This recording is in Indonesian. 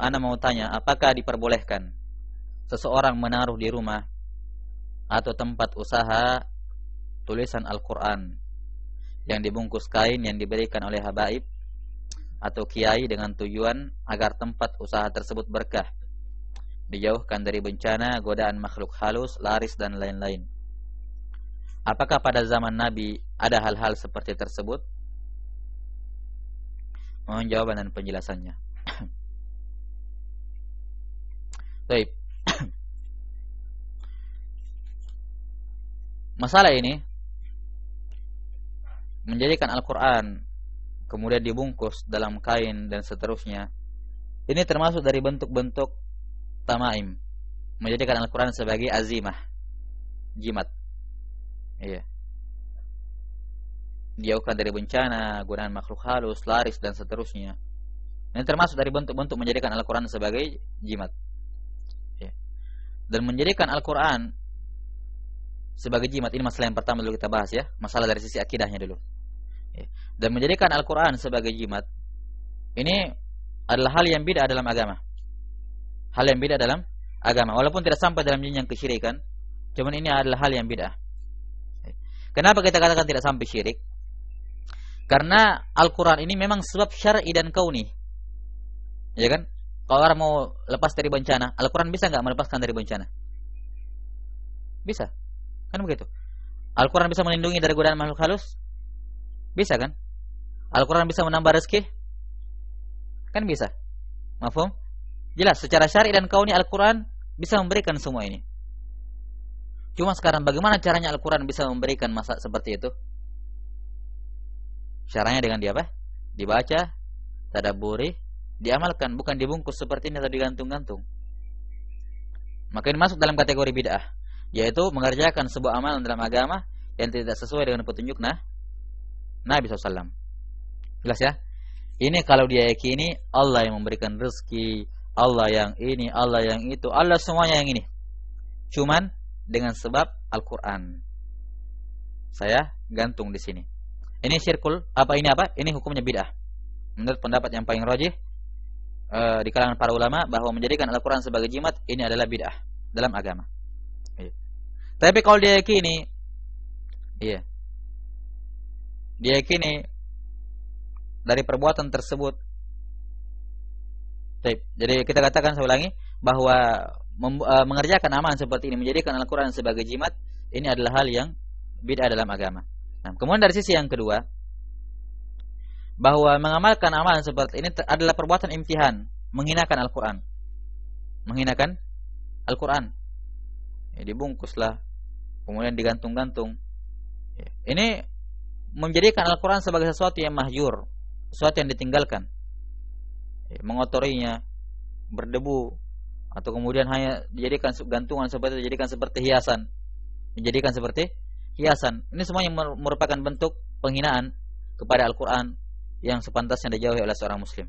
Ana mau tanya, apakah diperbolehkan seseorang menaruh di rumah atau tempat usaha tulisan Al-Quran yang dibungkus kain yang diberikan oleh habaib atau kiai dengan tujuan agar tempat usaha tersebut berkah, dijauhkan dari bencana, godaan makhluk halus, laris dan lain-lain. Apakah pada zaman Nabi ada hal-hal seperti tersebut? Mohon jawaban dan penjelasannya. Baik. Masalah ini menjadikan Al-Quran kemudian dibungkus dalam kain dan seterusnya, ini termasuk dari bentuk-bentuk tamaim, menjadikan Al-Quran sebagai azimah, jimat. Iya. Dijauhkan dari bencana, godaan makhluk halus, laris dan seterusnya. Ini termasuk dari bentuk-bentuk menjadikan Al-Quran sebagai jimat. Iya. Dan menjadikan Al-Quran sebagai jimat, ini masalah yang pertama dulu kita bahas ya, masalah dari sisi akidahnya dulu. Dan menjadikan Al-Quran sebagai jimat, ini adalah hal yang bid'ah dalam agama. Hal yang bid'ah dalam agama, walaupun tidak sampai dalam jenjang kesyirikan, cuman ini adalah hal yang bid'ah. Kenapa kita katakan tidak sampai syirik? Karena Al-Quran ini memang sebab syar'i dan kauni, ya kan? Kalau orang mau lepas dari bencana, Al-Quran bisa nggak melepaskan dari bencana? Bisa. Kan begitu. Al-Quran bisa melindungi dari godaan makhluk halus? Bisa kan? Al-Quran bisa menambah rezeki? Kan bisa. Mafhum? Jelas, secara syar'i dan kauni Al-Quran bisa memberikan semua ini. Cuma sekarang bagaimana caranya Al-Quran bisa memberikan masa seperti itu? Caranya dengan apa? Dibaca, tadabburi, diamalkan, bukan dibungkus seperti ini atau digantung-gantung. Maka ini masuk dalam kategori bid'ah, yaitu mengerjakan sebuah amalan dalam agama yang tidak sesuai dengan petunjuk Nabi SAW. Jelas ya? Ini kalau dia yakini Allah yang memberikan rezeki, Allah yang ini, Allah yang itu, Allah semuanya yang ini. Cuman dengan sebab Al-Quran. Saya gantung di sini. Ini syirkul, ini hukumnya bid'ah. Menurut pendapat yang paling rajih di kalangan para ulama, bahwa menjadikan Al-Quran sebagai jimat ini adalah bid'ah dalam agama. Tapi kalau dia yakini, dia yakini dari perbuatan tersebut, jadi kita katakan, saya ulangi, bahwa mengerjakan amalan seperti ini, menjadikan Al-Quran sebagai jimat, ini adalah hal yang bid'ah dalam agama. Nah, kemudian dari sisi yang kedua, bahwa mengamalkan amalan seperti ini adalah perbuatan imtihan, menghinakan Al-Quran. Menghinakan Al-Quran. Dibungkuslah, kemudian digantung-gantung. Ini menjadikan Al-Quran sebagai sesuatu yang mahjur, sesuatu yang ditinggalkan. Mengotorinya, berdebu, atau kemudian hanya dijadikan gantungan seperti itu, dijadikan seperti hiasan. Menjadikan seperti hiasan. Ini semuanya merupakan bentuk penghinaan kepada Al-Quran yang sepantasnya dijauhi oleh seorang muslim.